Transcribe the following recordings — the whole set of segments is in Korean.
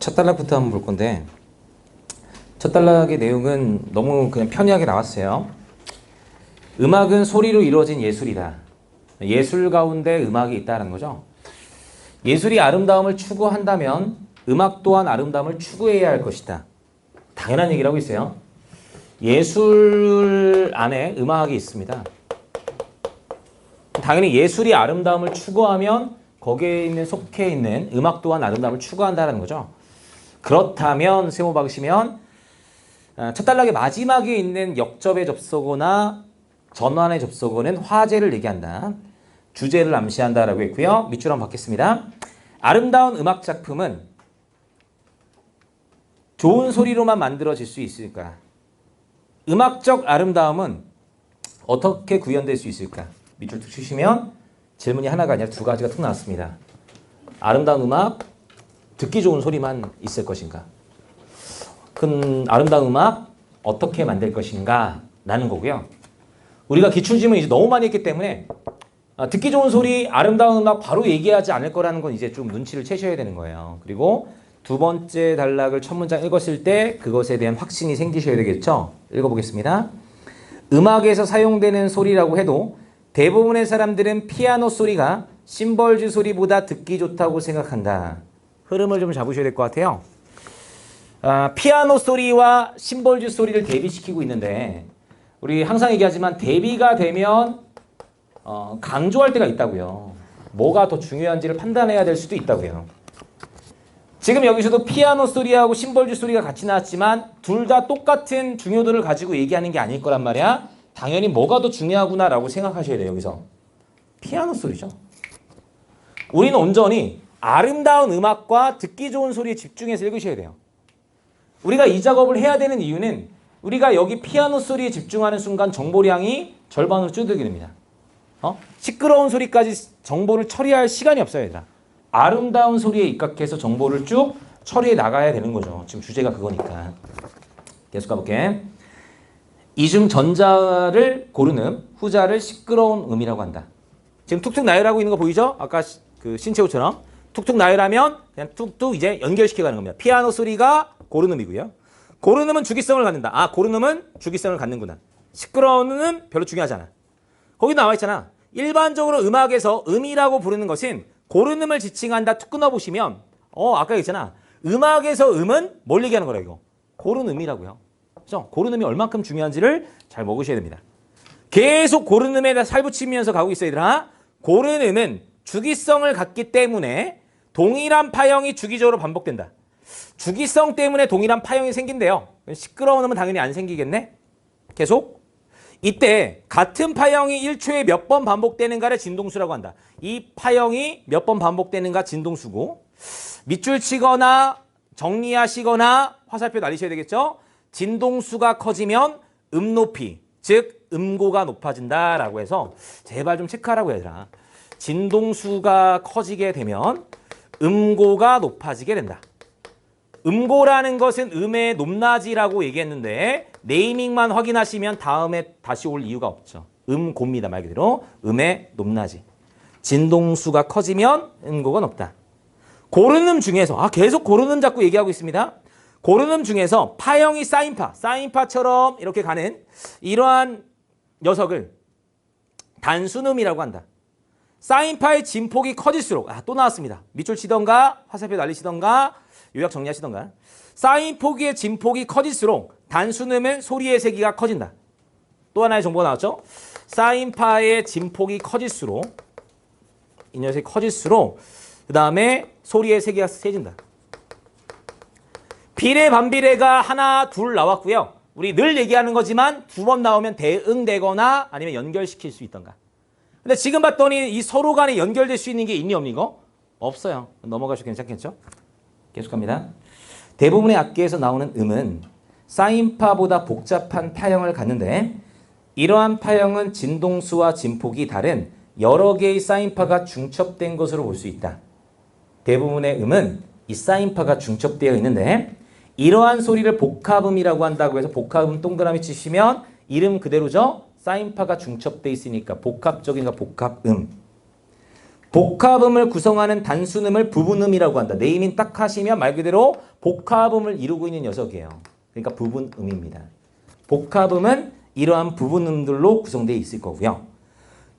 첫 단락부터 한번 볼 건데, 첫 단락의 내용은 너무 그냥 편리하게 나왔어요. 음악은 소리로 이루어진 예술이다. 예술 가운데 음악이 있다는 거죠. 예술이 아름다움을 추구한다면 음악 또한 아름다움을 추구해야 할 것이다. 당연한 얘기를 하고 있어요. 예술 안에 음악이 있습니다. 당연히 예술이 아름다움을 추구하면 거기에 있는 속해 있는 음악 또한 아름다움을 추구한다는 거죠. 그렇다면 세모 박으시면 첫 단락의 마지막에 있는 역접의 접속어나 전환의 접속어는 화제를 얘기한다. 주제를 암시한다라고 했고요. 밑줄 한번 받겠습니다. 아름다운 음악 작품은 좋은 소리로만 만들어질 수 있을까? 음악적 아름다움은 어떻게 구현될 수 있을까? 밑줄 툭 치시면 질문이 하나가 아니라 두 가지가 툭 나왔습니다. 아름다운 음악, 듣기 좋은 소리만 있을 것인가? 큰 아름다운 음악 어떻게 만들 것인가? 라는 거고요. 우리가 기출질문 이제 너무 많이 했기 때문에 듣기 좋은 소리, 아름다운 음악 바로 얘기하지 않을 거라는 건 이제 좀 눈치를 채셔야 되는 거예요. 그리고 두 번째 단락을 첫 문장 읽었을 때 그것에 대한 확신이 생기셔야 되겠죠? 읽어보겠습니다. 음악에서 사용되는 소리라고 해도 대부분의 사람들은 피아노 소리가 심벌주 소리보다 듣기 좋다고 생각한다. 흐름을 좀 잡으셔야 될 것 같아요. 피아노 소리와 심벌주 소리를 대비시키고 있는데 우리 항상 얘기하지만 대비가 되면 강조할 때가 있다고요. 뭐가 더 중요한지를 판단해야 될 수도 있다고요. 지금 여기서도 피아노 소리하고 심벌주 소리가 같이 나왔지만 둘 다 똑같은 중요도를 가지고 얘기하는 게 아닐 거란 말이야. 당연히 뭐가 더 중요하구나라고 생각하셔야 돼요. 여기서 피아노 소리죠. 우리는 온전히 아름다운 음악과 듣기 좋은 소리에 집중해서 읽으셔야 돼요. 우리가 이 작업을 해야 되는 이유는 우리가 여기 피아노 소리에 집중하는 순간 정보량이 절반으로 줄어들게 됩니다. 시끄러운 소리까지 정보를 처리할 시간이 없어요. 얘들아. 아름다운 소리에 입각해서 정보를 쭉 처리해 나가야 되는 거죠. 지금 주제가 그거니까. 계속 가볼게. 이중 전자를 고른 음, 후자를 시끄러운 음이라고 한다. 지금 툭툭 나열하고 있는 거 보이죠? 아까 그 신채호처럼 툭툭 나열하면 그냥 툭툭 이제 연결시켜가는 겁니다. 피아노 소리가 고른 음이고요. 고른 음은 주기성을 갖는다. 고른 음은 주기성을 갖는구나. 시끄러운 음은 별로 중요하지 않아. 거기 나와 있잖아. 일반적으로 음악에서 음이라고 부르는 것은 고른 음을 지칭한다. 툭 끊어보시면 아까 얘기했잖아. 음악에서 음은 뭘 얘기하는 거라 이거. 고른 음이라고요. 그렇죠? 고른 음이 얼만큼 중요한지를 잘 먹으셔야 됩니다. 계속 고른 음에다 살붙이면서 가고 있어요. 얘들아. 고른 음은 주기성을 갖기 때문에 동일한 파형이 주기적으로 반복된다. 주기성 때문에 동일한 파형이 생긴대요. 시끄러운 음은 당연히 안 생기겠네. 계속. 이때 같은 파형이 1초에 몇 번 반복되는가를 진동수라고 한다. 이 파형이 몇 번 반복되는가 진동수고 밑줄 치거나 정리하시거나 화살표 날리셔야 되겠죠. 진동수가 커지면 음높이, 즉 음고가 높아진다라고 해서 제발 좀 체크하라고 얘들아. 진동수가 커지게 되면 음고가 높아지게 된다. 음고라는 것은 음의 높낮이라고 얘기했는데 네이밍만 확인하시면 다음에 다시 올 이유가 없죠. 음고입니다. 말 그대로 음의 높낮이. 진동수가 커지면 음고가 높다. 고른 음 중에서 계속 고른 음 자꾸 얘기하고 있습니다. 고른 음 중에서 파형이 사인파처럼 이렇게 가는 이러한 녀석을 단순음이라고 한다. 사인파의 진폭이 커질수록 또 나왔습니다. 밑줄 치던가 화살표 날리시던가 요약 정리하시던가. 사인폭의 진폭이 커질수록 단순음은 소리의 세기가 커진다. 또 하나의 정보가 나왔죠. 사인파의 진폭이 커질수록 이 녀석이 커질수록 그 다음에 소리의 세기가 세진다. 비례 반비례가 하나 둘 나왔고요. 우리 늘 얘기하는 거지만 두 번 나오면 대응되거나 아니면 연결시킬 수 있던가. 근데 지금 봤더니 이 서로 간에 연결될 수 있는 게 있니 없니 이거? 없어요. 넘어가셔도 괜찮겠죠? 계속 갑니다. 대부분의 악기에서 나오는 음은 사인파보다 복잡한 파형을 갖는데 이러한 파형은 진동수와 진폭이 다른 여러 개의 사인파가 중첩된 것으로 볼 수 있다. 대부분의 음은 이 사인파가 중첩되어 있는데 이러한 소리를 복합음이라고 한다고 해서 복합음 동그라미 치시면 이름 그대로죠. 사인파가 중첩되어 있으니까 복합적인가 복합음. 복합음을 구성하는 단순음을 부분음이라고 한다. 네이밍 딱 하시면 말 그대로 복합음을 이루고 있는 녀석이에요. 그러니까 부분음입니다. 복합음은 이러한 부분음들로 구성되어 있을 거고요.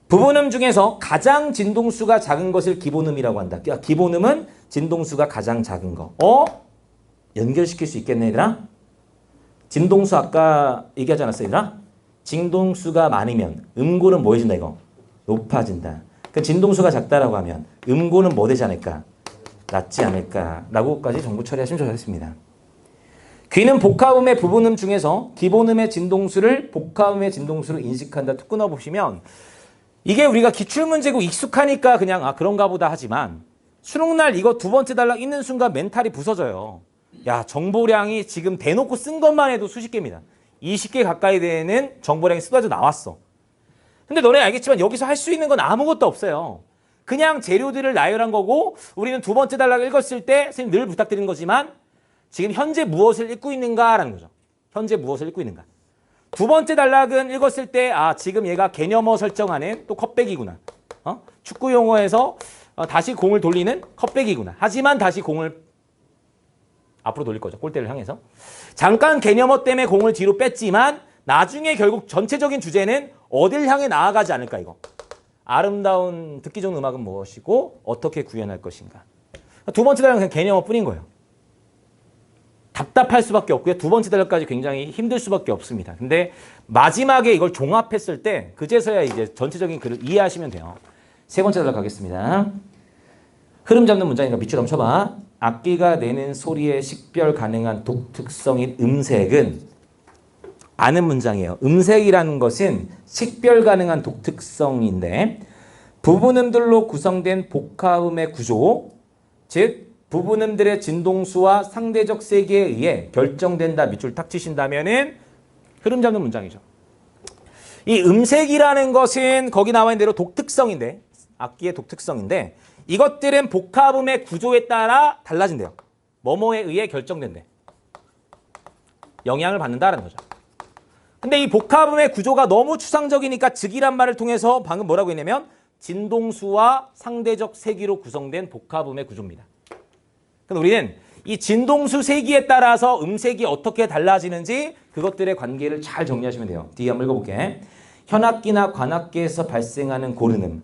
부분음 중에서 가장 진동수가 작은 것을 기본음이라고 한다. 기본음은 진동수가 가장 작은 거. 연결시킬 수 있겠네, 얘들아? 진동수 아까 얘기하지 않았어, 얘들아? 진동수가 많으면 음고는 뭐 해준다, 이거? 높아진다. 그 진동수가 작다라고 하면 음고는 뭐 되지 않을까? 낮지 않을까라고까지 정보 처리하시면 좋겠습니다. 귀는 복합음의 부분음 중에서 기본음의 진동수를 복합음의 진동수로 인식한다. 툭 끊어보시면 이게 우리가 기출문제고 익숙하니까 그냥 그런가 보다 하지만 수능날 이거 두 번째 단락 있는 순간 멘탈이 부서져요. 야, 정보량이 지금 대놓고 쓴 것만 해도 수십 개입니다. 20개 가까이 되는 정보량이 쏟아져 나왔어. 근데 너네 알겠지만 여기서 할 수 있는 건 아무것도 없어요. 그냥 재료들을 나열한 거고 우리는 두 번째 단락 읽었을 때 선생님 늘 부탁드리는 거지만 지금 현재 무엇을 읽고 있는가라는 거죠. 현재 무엇을 읽고 있는가. 두 번째 단락은 읽었을 때 지금 얘가 개념어 설정하는 또 컵백이구나. 축구 용어에서 다시 공을 돌리는 컵백이구나. 하지만 다시 공을 앞으로 돌릴 거죠. 골대를 향해서. 잠깐 개념어 때문에 공을 뒤로 뺐지만 나중에 결국 전체적인 주제는 어딜 향해 나아가지 않을까 이거. 아름다운 듣기 좋은 음악은 무엇이고 어떻게 구현할 것인가. 두 번째 단락은 그냥 개념어뿐인 거예요. 답답할 수밖에 없고요. 두 번째 단락까지 굉장히 힘들 수밖에 없습니다. 근데 마지막에 이걸 종합했을 때 그제서야 이제 전체적인 글을 이해하시면 돼요. 세 번째 단락 가겠습니다. 흐름 잡는 문장이니까 밑줄 한번 쳐봐. 악기가 내는 소리에 식별 가능한 독특성인 음색은 아는 문장이에요. 음색이라는 것은 식별 가능한 독특성인데 부분음들로 구성된 복합음의 구조, 즉 부분음들의 진동수와 상대적 세기에 의해 결정된다. 밑줄 탁 치신다면은 흐름 잡는 문장이죠. 이 음색이라는 것은 거기 나와 있는 대로 독특성인데 악기의 독특성인데 이것들은 복합음의 구조에 따라 달라진대요. 뭐뭐에 의해 결정된대. 영향을 받는다라는 거죠. 근데 이 복합음의 구조가 너무 추상적이니까 즉이란 말을 통해서 방금 뭐라고 했냐면 진동수와 상대적 세기로 구성된 복합음의 구조입니다. 그럼 우리는 이 진동수 세기에 따라서 음색이 어떻게 달라지는지 그것들의 관계를 잘 정리하시면 돼요. 뒤에 한번 읽어볼게. 현악기나 관악기에서 발생하는 고른음.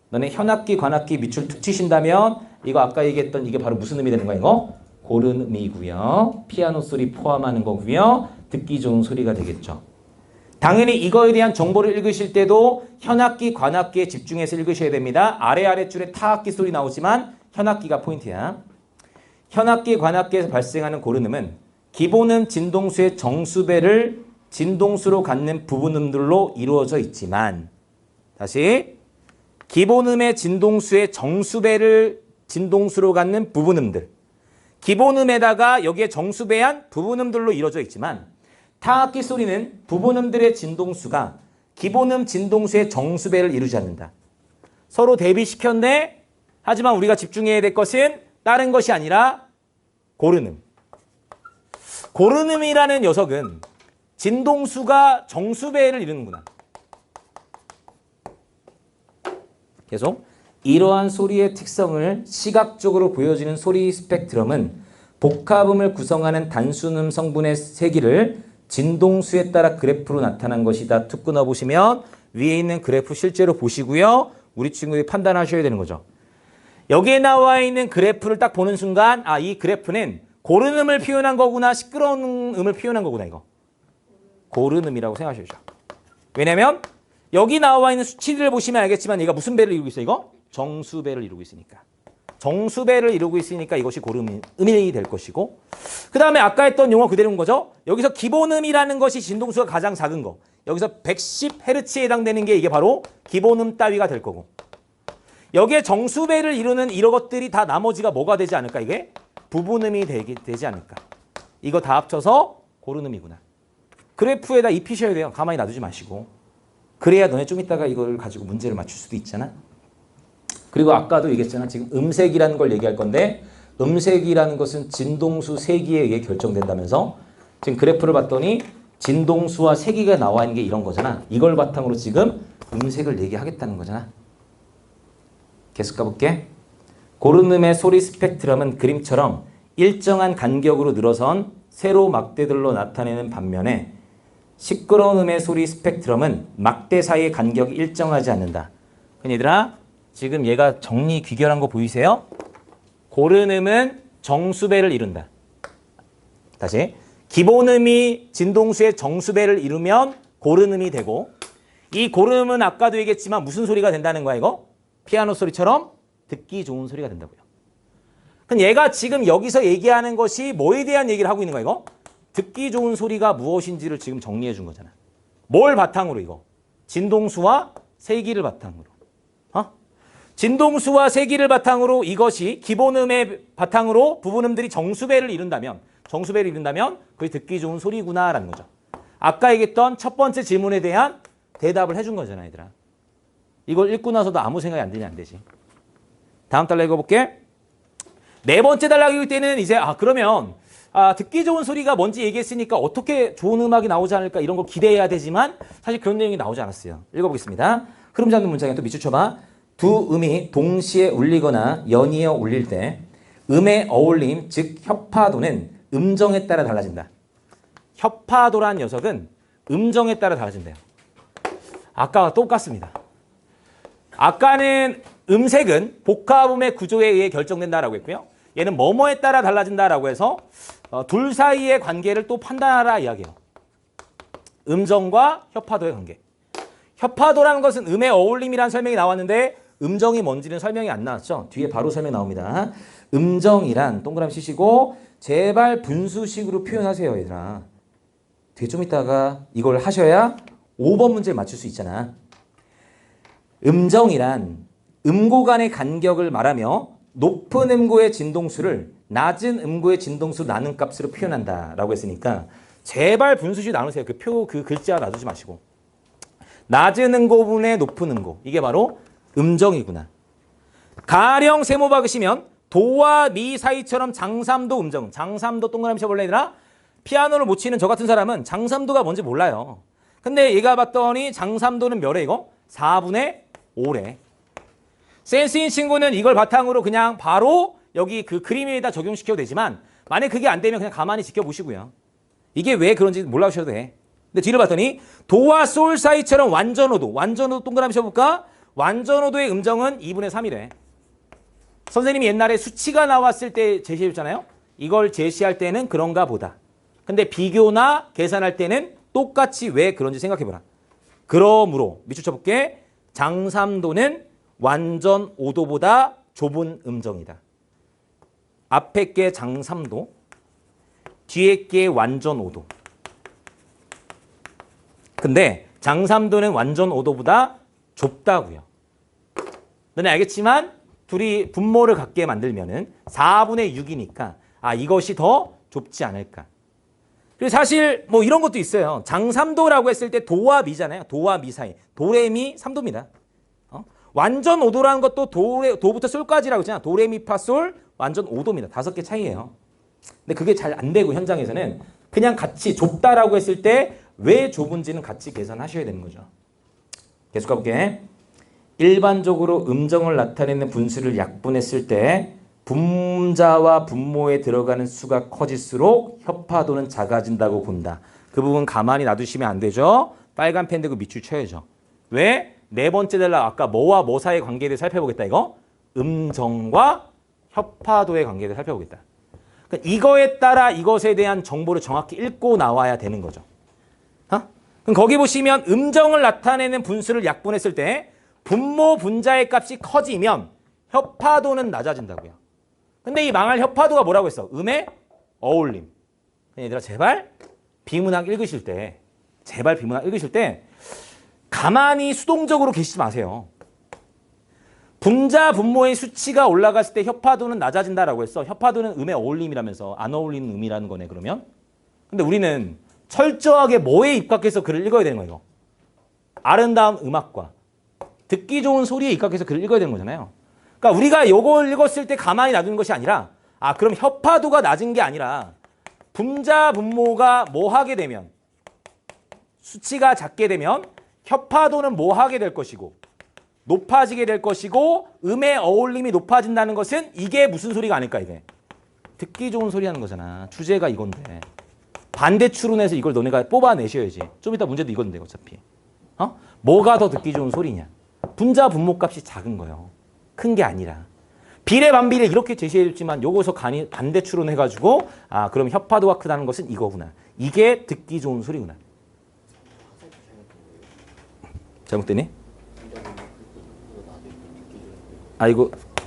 너네 현악기, 관악기 밑줄 툭 치신다면 이거 아까 얘기했던 이게 바로 무슨 음이 되는 거야 이거? 고른음이고요. 피아노 소리 포함하는 거고요. 듣기 좋은 소리가 되겠죠. 당연히 이거에 대한 정보를 읽으실 때도 현악기, 관악기에 집중해서 읽으셔야 됩니다. 아래줄에 타악기 소리 나오지만 현악기가 포인트야. 현악기, 관악기에서 발생하는 고른음은 기본음 진동수의 정수배를 진동수로 갖는 부분음들로 이루어져 있지만 다시 기본음의 진동수의 정수배를 진동수로 갖는 부분음들 기본음에다가 여기에 정수배한 부분음들로 이루어져 있지만 타악기 소리는 부분음들의 진동수가 기본음 진동수의 정수배를 이루지 않는다. 서로 대비시켰네. 하지만 우리가 집중해야 될 것은 다른 것이 아니라 고른음. 고른음이라는 녀석은 진동수가 정수배를 이루는구나. 계속 이러한 소리의 특성을 시각적으로 보여주는 소리 스펙트럼은 복합음을 구성하는 단순음 성분의 세기를 진동수에 따라 그래프로 나타난 것이다. 툭 끊어보시면 위에 있는 그래프 실제로 보시고요. 우리 친구들이 판단하셔야 되는 거죠. 여기에 나와 있는 그래프를 딱 보는 순간 이 그래프는 고른음을 표현한 거구나 시끄러운 음을 표현한 거구나 이거. 고른음이라고 생각하셔야죠. 왜냐면 여기 나와 있는 수치들을 보시면 알겠지만 얘가 무슨 배를 이루고 있어 이거? 정수배를 이루고 있으니까. 정수배를 이루고 있으니까 이것이 고른음이 될 것이고 그 다음에 아까 했던 용어 그대로인 거죠. 여기서 기본음이라는 것이 진동수가 가장 작은 거. 여기서 110Hz에 해당되는 게 이게 바로 기본음 따위가 될 거고 여기에 정수배를 이루는 이런 것들이 다 나머지가 뭐가 되지 않을까 이게? 부분음이 되지 않을까. 이거 다 합쳐서 고른음이구나. 그래프에다 입히셔야 돼요. 가만히 놔두지 마시고. 그래야 너네 좀 이따가 이걸 가지고 문제를 맞출 수도 있잖아. 그리고 아까도 얘기했잖아. 지금 음색이라는 걸 얘기할 건데 음색이라는 것은 진동수 세기에 의해 결정된다면서 지금 그래프를 봤더니 진동수와 세기가 나와 있는 게 이런 거잖아. 이걸 바탕으로 지금 음색을 얘기하겠다는 거잖아. 계속 가볼게. 고른음의 소리 스펙트럼은 그림처럼 일정한 간격으로 늘어선 세로 막대들로 나타내는 반면에 시끄러운 음의 소리 스펙트럼은 막대 사이의 간격이 일정하지 않는다. 그럼 얘들아 지금 얘가 정리 귀결한 거 보이세요? 고른 음은 정수배를 이룬다. 다시 기본 음이 진동수의 정수배를 이루면 고른 음이 되고 이 고른 음은 아까도 얘기했지만 무슨 소리가 된다는 거야 이거? 피아노 소리처럼 듣기 좋은 소리가 된다고요. 그럼 얘가 지금 여기서 얘기하는 것이 뭐에 대한 얘기를 하고 있는 거야 이거? 듣기 좋은 소리가 무엇인지를 지금 정리해 준 거잖아. 뭘 바탕으로 이거? 진동수와 세기를 바탕으로. 진동수와 세기를 바탕으로 이것이 기본음의 바탕으로 부분음들이 정수배를 이룬다면 그게 듣기 좋은 소리구나라는 거죠. 아까 얘기했던 첫 번째 질문에 대한 대답을 해준 거잖아 얘들아. 이걸 읽고 나서도 아무 생각이 안 되냐 안 되지. 다음 달락 읽어볼게. 네 번째 달락 읽을 때는 이제 그러면 듣기 좋은 소리가 뭔지 얘기했으니까 어떻게 좋은 음악이 나오지 않을까 이런 걸 기대해야 되지만 사실 그런 내용이 나오지 않았어요. 읽어보겠습니다. 흐름 잡는 문장에 또 밑줄 쳐봐. 두 음이 동시에 울리거나 연이어 울릴 때 음의 어울림, 즉 협파도는 음정에 따라 달라진다. 협파도란 녀석은 음정에 따라 달라진대요. 아까와 똑같습니다. 아까는 음색은 복합음의 구조에 의해 결정된다라고 했고요. 얘는 뭐뭐에 따라 달라진다라고 해서 둘 사이의 관계를 또 판단하라 이야기예요. 음정과 협파도의 관계. 협파도라는 것은 음의 어울림이라는 설명이 나왔는데 음정이 뭔지는 설명이 안 나왔죠. 뒤에 바로 설명 나옵니다. 음정이란 동그라미 치시고 제발 분수식으로 표현하세요 얘들아. 되게 좀 이따가 이걸 하셔야 5번 문제를 맞출 수 있잖아. 음정이란 음고 간의 간격을 말하며 높은 음고의 진동수를 낮은 음고의 진동수 나눈 값으로 표현한다 라고 했으니까 제발 분수식 나누세요. 그 글자 놔두지 마시고. 낮은 음고분의 높은 음고. 이게 바로 음정이구나. 가령 세모 박으시면 도와 미 사이처럼 장삼도 음정. 장삼도 동그라미 쳐볼래 얘들아? 피아노를 못 치는 저 같은 사람은 장삼도가 뭔지 몰라요. 근데 얘가 봤더니 장삼도는 몇에 이거? 4분의 5래. 센스인 친구는 이걸 바탕으로 그냥 바로 여기 그 그림에다 적용시켜도 되지만 만약 그게 안 되면 그냥 가만히 지켜보시고요. 이게 왜 그런지 몰라주셔도 돼. 근데 뒤를 봤더니 도와 솔 사이처럼 완전오도. 완전오도 동그라미 쳐볼까? 완전오도의 음정은 2분의 3이래. 선생님이 옛날에 수치가 나왔을 때 제시해줬잖아요. 이걸 제시할 때는 그런가 보다. 근데 비교나 계산할 때는 똑같이 왜 그런지 생각해보라. 그러므로 밑줄 쳐볼게. 장삼도는 완전 5도보다 좁은 음정이다. 앞에 게 장삼도, 뒤에 게 완전 5도. 근데 장삼도는 완전 5도보다 좁다고요. 너네 알겠지만 둘이 분모를 같게 만들면은 4분의 6이니까 이것이 더 좁지 않을까. 그리고 사실 뭐 이런 것도 있어요. 장삼도라고 했을 때 도와 미잖아요. 도와 미 사이. 도레미 3도입니다. 완전 5도라는 것도 도부터 솔까지라고 했잖아. 도레미파솔 완전 5도입니다. 5개 차이예요. 근데 그게 잘 안 되고 현장에서는 그냥 같이 좁다라고 했을 때 왜 좁은지는 같이 계산하셔야 되는 거죠. 계속 가볼게. 일반적으로 음정을 나타내는 분수를 약분했을 때 분자와 분모에 들어가는 수가 커질수록 협파도는 작아진다고 본다. 그 부분 가만히 놔두시면 안 되죠. 빨간 펜 들고 밑줄 쳐야죠. 왜? 네 번째 달락 아까 뭐와 뭐 사이의 관계를 살펴보겠다 이거? 음정과 협파도의 관계를 살펴보겠다. 그러니까 이거에 따라 이것에 대한 정보를 정확히 읽고 나와야 되는 거죠. 그럼 거기 보시면 음정을 나타내는 분수를 약분했을 때 분모 분자의 값이 커지면 협파도는 낮아진다고요. 근데 이 망할 협파도가 뭐라고 했어? 음의 어울림. 얘들아 제발 비문학 읽으실 때 가만히 수동적으로 계시지 마세요. 분자 분모의 수치가 올라갔을 때 협파도는 낮아진다라고 했어. 협파도는 음의 어울림이라면서 안 어울리는 음이라는 거네 그러면. 근데 우리는 철저하게 뭐에 입각해서 글을 읽어야 되는 거예요. 아름다운 음악과 듣기 좋은 소리에 입각해서 글을 읽어야 되는 거잖아요. 그러니까 우리가 이걸 읽었을 때 가만히 놔두는 것이 아니라 그럼 협파도가 낮은 게 아니라 분자 분모가 뭐 하게 되면 수치가 작게 되면 협파도는 뭐 하게 될 것이고 높아지게 될 것이고 음의 어울림이 높아진다는 것은 이게 무슨 소리가 아닐까 이게. 듣기 좋은 소리 하는 거잖아. 주제가 이건데. 반대 추론해서 이걸 너네가 뽑아내셔야지. 좀 이따 문제도 이건데 어차피. 뭐가 더 듣기 좋은 소리냐. 분자 분모값이 작은 거예요. 큰 게 아니라. 비례 반비례 이렇게 제시해줬지만 요거서 반대 추론해가지고 그럼 혀파도가 크다는 것은 이거구나. 이게 듣기 좋은 소리구나. 잘못되니?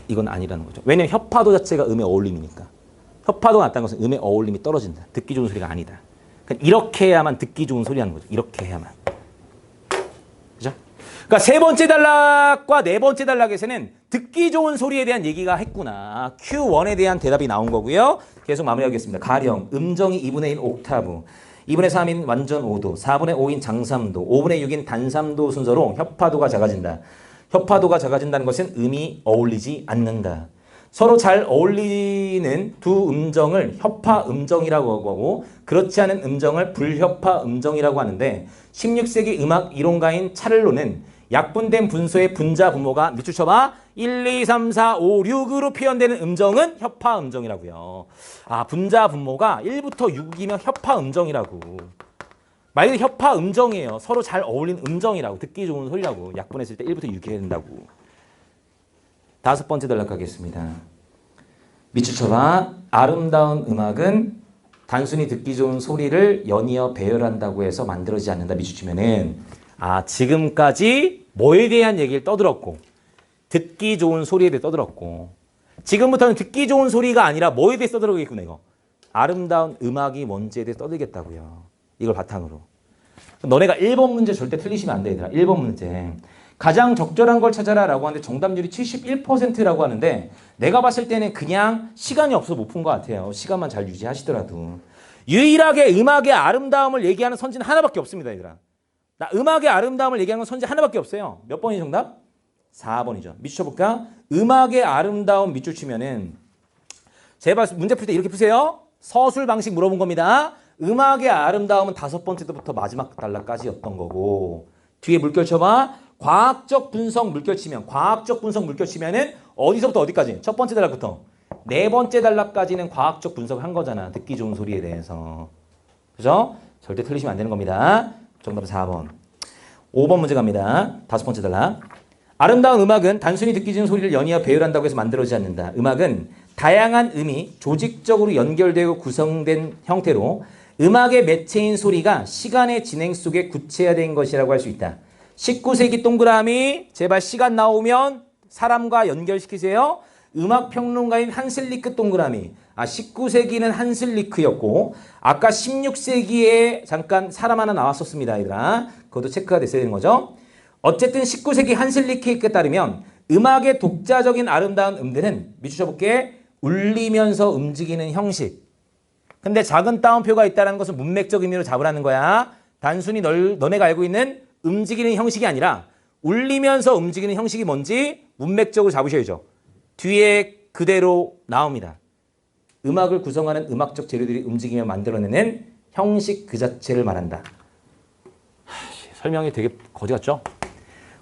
이건 아니라는 거죠. 왜냐면 혀파도 자체가 음의 어울림이니까. 혀파도가 낮다는 것은 음의 어울림이 떨어진다. 듣기 좋은 소리가 아니다. 그러니까 이렇게 해야만 듣기 좋은 소리 하는 거죠. 이렇게 해야만. 그죠? 그러니까 세 번째 단락과 네 번째 단락에서는 듣기 좋은 소리에 대한 얘기가 했구나. Q1에 대한 대답이 나온 거고요. 계속 마무리하겠습니다. 가령 음정이 2분의 1 옥타브, 2분의 3인 완전 5도, 4분의 5인 장삼도, 5분의 6인 단삼도 순서로 혀파도가 작아진다. 혀파도가 작아진다는 것은 음이 어울리지 않는다. 서로 잘 어울리는 두 음정을 혀파 음정이라고 하고 그렇지 않은 음정을 불혀파 음정이라고 하는데 16세기 음악 이론가인 차를로는 약분된 분소의 분자 분모가 밑줄 쳐봐 1, 2, 3, 4, 5, 6으로 표현되는 음정은 혀파 음정이라고요. 분자 분모가 1부터 6이면 혀파 음정이라고. 말 그대로 혀파 음정이에요. 서로 잘 어울리는 음정이라고. 듣기 좋은 소리라고. 약분했을 때 1부터 6이 해야 된다고. 다섯 번째 단락 가겠습니다. 밑줄 쳐봐. 아름다운 음악은 단순히 듣기 좋은 소리를 연이어 배열한다고 해서 만들어지지 않는다. 밑줄 치면은 지금까지 뭐에 대한 얘기를 떠들었고 듣기 좋은 소리에 대해 떠들었고 지금부터는 듣기 좋은 소리가 아니라 뭐에 대해 떠들겠구나 이거. 아름다운 음악이 뭔지에 대해 떠들겠다고요. 이걸 바탕으로. 너네가 1번 문제 절대 틀리시면 안 돼, 얘들아. 1번 문제. 가장 적절한 걸 찾아라 라고 하는데 정답률이 71%라고 하는데 내가 봤을 때는 그냥 시간이 없어서 못 푼 것 같아요. 시간만 잘 유지하시더라도. 유일하게 음악의 아름다움을 얘기하는 선지는 하나밖에 없습니다, 얘들아. 나 음악의 아름다움을 얘기하는 건 선지 하나밖에 없어요. 몇 번이 정답? 4번이죠. 밑줄 쳐볼까? 음악의 아름다움 밑줄 치면은 제발 문제 풀 때 이렇게 푸세요. 서술 방식 물어본 겁니다. 음악의 아름다움은 다섯 번째 때부터 마지막 단락까지였던 거고 뒤에 물결 쳐봐. 과학적 분석 물결 치면은 어디서부터 어디까지? 첫 번째 단락부터 네 번째 단락까지는 과학적 분석을 한 거잖아. 듣기 좋은 소리에 대해서. 그죠? 절대 틀리시면 안 되는 겁니다. 정답은 4번. 5번 문제 갑니다. 다섯 번째 단락. 아름다운 음악은 단순히 듣기 좋은 소리를 연이어 배열한다고 해서 만들어지지 않는다. 음악은 다양한 음이 조직적으로 연결되고 구성된 형태로 음악의 매체인 소리가 시간의 진행 속에 구체화된 것이라고 할 수 있다. 19세기 동그라미 제발 시간 나오면 사람과 연결시키세요. 음악평론가인 한슬리크 동그라미. 19세기는 한슬리크였고 아까 16세기에 잠깐 사람 하나 나왔었습니다. 얘들아. 그것도 체크가 됐어야 되는 거죠. 어쨌든 19세기 한슬리크에 따르면 음악의 독자적인 아름다운 음들은 밑줄 쳐볼게. 울리면서 움직이는 형식. 근데 작은 따옴표가 있다는 것은 문맥적 의미로 잡으라는 거야. 단순히 너네가 알고 있는 움직이는 형식이 아니라 울리면서 움직이는 형식이 뭔지 문맥적으로 잡으셔야죠. 뒤에 그대로 나옵니다. 음악을 구성하는 음악적 재료들이 움직이며 만들어내는 형식 그 자체를 말한다. 설명이 되게 거지 같죠?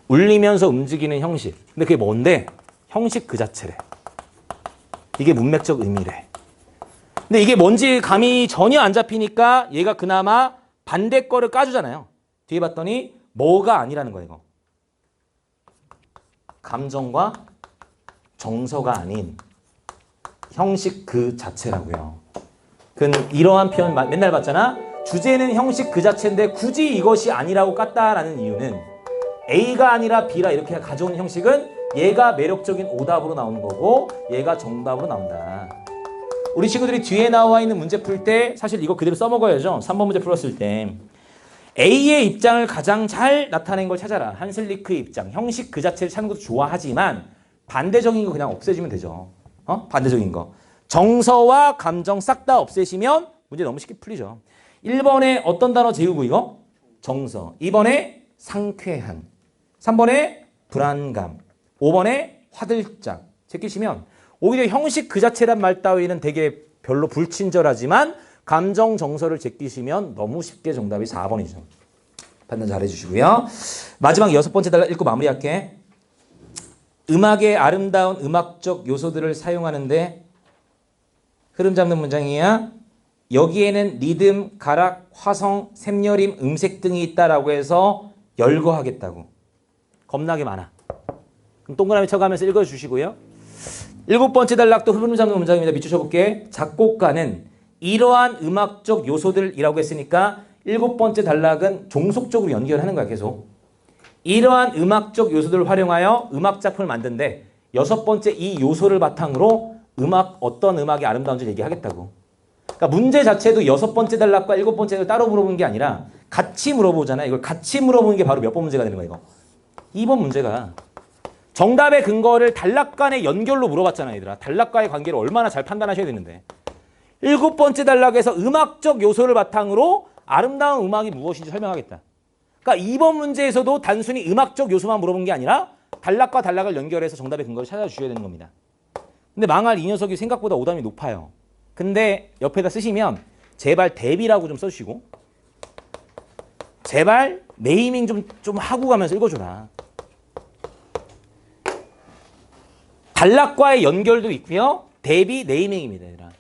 울리면서 움직이는 형식. 근데 그게 뭔데? 형식 그 자체래. 이게 문맥적 의미래. 근데 이게 뭔지 감이 전혀 안 잡히니까 얘가 그나마 반대 거를 까주잖아요. 뒤에 봤더니 뭐가 아니라는 거예요. 이거. 감정과 정서가 아닌 형식 그 자체라고요. 그건 이러한 표현 맨날 봤잖아. 주제는 형식 그 자체인데 굳이 이것이 아니라고 깠다라는 이유는 A가 아니라 B라 이렇게 가져온 형식은 얘가 매력적인 오답으로 나오는 거고 얘가 정답으로 나온다. 우리 친구들이 뒤에 나와 있는 문제 풀 때 사실 이거 그대로 써먹어야죠. 3번 문제 풀었을 때 A의 입장을 가장 잘 나타낸 걸 찾아라. 한슬리크의 입장, 형식 그 자체를 찾는 것도 좋아하지만 반대적인 거 그냥 없애주면 되죠. 반대적인 거. 정서와 감정 싹 다 없애시면 문제 너무 쉽게 풀리죠. 1번에 어떤 단어 재우고 이거? 정서. 2번에 상쾌한. 3번에 불안감. 5번에 화들짝. 제끼시면 오히려 형식 그 자체란 말 따위는 되게 별로 불친절하지만 감정 정서를 제끼시면 너무 쉽게 정답이 4번이죠. 판단 잘 해주시고요. 마지막 여섯 번째 단락 읽고 마무리할게. 음악의 아름다운 음악적 요소들을 사용하는데 흐름 잡는 문장이야. 여기에는 리듬, 가락, 화성, 샘여림, 음색 등이 있다라고 해서 열거하겠다고. 겁나게 많아. 그럼 동그라미 쳐가면서 읽어주시고요. 7번째 단락도 흐름 잡는 문장입니다. 밑줄 쳐볼게. 작곡가는 이러한 음악적 요소들이라고 했으니까 7번째 단락은 종속적으로 연결하는 거야. 계속. 이러한 음악적 요소들을 활용하여 음악 작품을 만든데 6번째 이 요소를 바탕으로 어떤 음악이 아름다운지 얘기하겠다고. 그러니까 문제 자체도 6번째 단락과 7번째 단락을 따로 물어보는 게 아니라 같이 물어보잖아요. 이걸 같이 물어보는 게 바로 몇 번 문제가 되는 거야, 이거. 2번 문제가. 정답의 근거를 단락 간의 연결로 물어봤잖아요, 얘들아. 단락과의 관계를 얼마나 잘 판단하셔야 되는데. 7번째 단락에서 음악적 요소를 바탕으로 아름다운 음악이 무엇인지 설명하겠다. 그러니까 2번 문제에서도 단순히 음악적 요소만 물어본 게 아니라 단락과 단락을 연결해서 정답의 근거를 찾아주셔야 되는 겁니다. 근데 망할 이 녀석이 생각보다 오답이 높아요. 근데 옆에다 쓰시면 제발 대비라고 좀 써주시고 제발 네이밍 좀 하고 가면서 읽어줘라. 단락과의 연결도 있고요. 대비 네이밍입니다. 얘들아.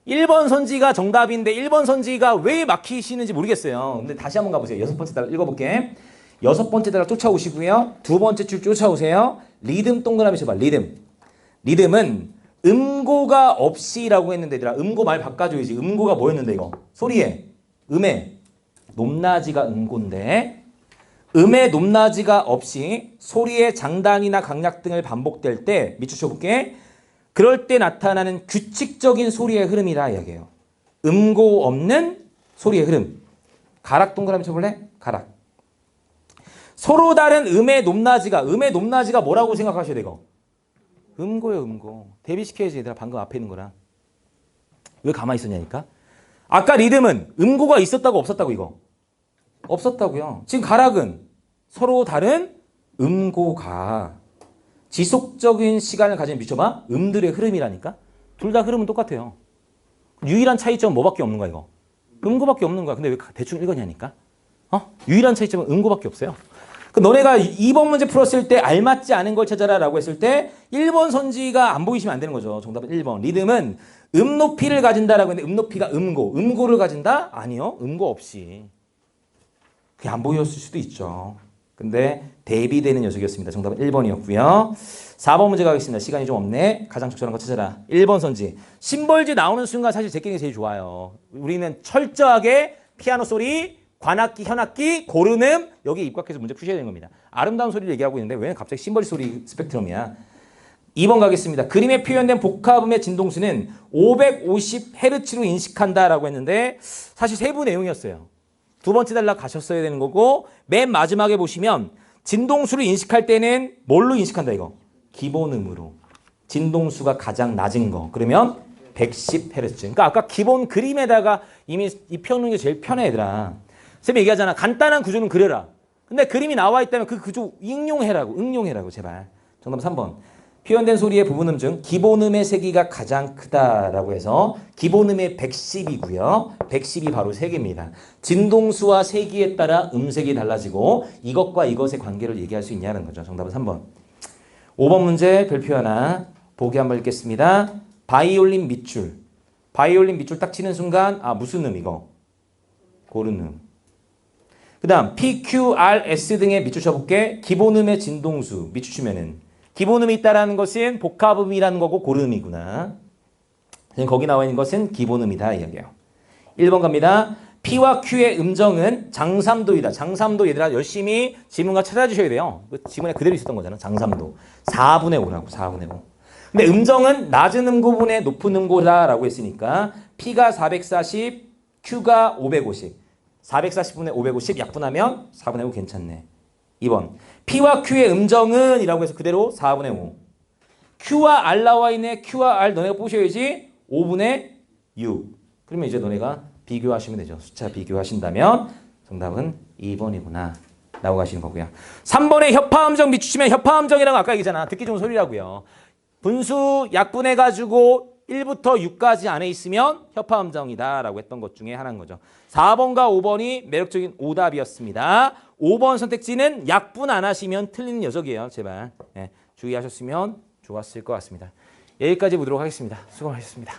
1번 선지가 정답인데 1번 선지가 왜 막히시는지 모르겠어요. 근데 다시 한번 가보세요. 6번째 단락 읽어볼게. 6번째 단락 쫓아오시고요. 2번째 줄 쫓아오세요. 리듬 동그라미 쳐봐. 리듬은 음고가 없이라고 했는데 얘들아. 음고 말 바꿔줘야지. 음고가 뭐였는데 이거? 소리에. 음에. 높낮이가 음고인데 음의 높낮이가 없이 소리의 장단이나 강약 등을 반복될 때 밑줄 쳐볼게. 그럴 때 나타나는 규칙적인 소리의 흐름이라 이야기해요. 음고 없는 소리의 흐름. 가락 동그라미 쳐볼래? 가락. 서로 다른 음의 높낮이가 뭐라고 생각하셔야 돼 이거? 음고요, 음고. 대비시켜야지 얘들아. 방금 앞에 있는 거랑. 왜 가만히 있었냐니까? 아까 리듬은 음고가 있었다고 없었다고 이거? 없었다고요. 지금 가락은 서로 다른 음고가 지속적인 시간을 가진 미쳐봐. 음들의 흐름이라니까. 둘 다 흐름은 똑같아요. 유일한 차이점은 뭐밖에 없는 거야 이거? 음고밖에 없는 거야. 근데 왜 대충 읽었냐니까? 유일한 차이점은 음고밖에 없어요. 그 너네가 2번 문제 풀었을 때 알맞지 않은 걸 찾아라 라고 했을 때 1번 선지가 안 보이시면 안 되는 거죠. 정답은 1번. 리듬은 음 높이를 가진다라고 했는데 음 높이가 음고를 가진다? 아니요. 음고 없이. 그게 안 보였을 수도 있죠. 근데 대비되는 녀석이었습니다. 정답은 1번이었고요. 4번 문제 가겠습니다. 시간이 좀 없네. 가장 적절한 거 찾아라. 1번 선지. 심벌지 나오는 순간 사실 제끼는 게 제일 좋아요. 우리는 철저하게 피아노 소리, 관악기, 현악기, 고른음 여기 입각해서 문제 푸셔야 되는 겁니다. 아름다운 소리를 얘기하고 있는데 왜 갑자기 심벌지 소리 스펙트럼이야. 2번 가겠습니다. 그림에 표현된 복합음의 진동수는 550Hz로 인식한다라고 했는데 사실 세부 내용이었어요. 2번째 단락 가셨어야 되는 거고 맨 마지막에 보시면 진동수를 인식할 때는 뭘로 인식한다 이거? 기본음으로. 진동수가 가장 낮은 거. 그러면 110Hz. 그러니까 아까 기본 그림에다가 이미 입혀놓는 게 제일 편해 얘들아. 쌤이 얘기하잖아. 간단한 구조는 그려라. 근데 그림이 나와 있다면 그 구조 응용해라고 제발. 정답 3번. 표현된 소리의 부분음 중 기본음의 세기가 가장 크다라고 해서 기본음의 110이고요. 110이 바로 세기입니다. 진동수와 세기에 따라 음색이 달라지고 이것과 이것의 관계를 얘기할 수 있냐는 거죠. 정답은 3번. 5번 문제 별표 하나 보기 한번 읽겠습니다. 바이올린 밑줄. 바이올린 밑줄 딱 치는 순간 무슨 음 이거? 고른음. 그 다음 P, Q, R, S 등의 밑줄 쳐볼게. 기본음의 진동수 밑줄 치면은 기본음이 있다라는 것은 복합음이라는 거고 고름이구나. 거기 나와 있는 것은 기본음이다 이야기예요. 1번 갑니다. P와 Q의 음정은 장삼도이다. 장삼도 얘들아 열심히 지문과 찾아주셔야 돼요. 지문에 그대로 있었던 거잖아. 장삼도. 4분의 5라고 4분의 5. 근데 음정은 낮은 음고분의 높은 음고다라고 했으니까 P가 440, Q가 550. 440분의 550 약분하면 4분의 5 괜찮네. 2번. P와 Q의 음정은 이라고 해서 그대로 4분의 5. Q와 R 나와 있네. Q와 R 너네가 보셔야지 5분의 6. 그러면 이제 너네가 비교하시면 되죠. 숫자 비교하신다면 정답은 2번이구나. 라고 가시는 거고요. 3번에 협화음정 밑주시면 협화음정이라고 아까 얘기잖아. 듣기 좋은 소리라고요. 분수 약분해가지고 1부터 6까지 안에 있으면 협화음정이다 라고 했던 것 중에 하나인 거죠. 4번과 5번이 매력적인 오답이었습니다. 5번 선택지는 약분 안 하시면 틀리는 녀석이에요. 제발 주의하셨으면 좋았을 것 같습니다. 여기까지 보도록 하겠습니다. 수고하셨습니다.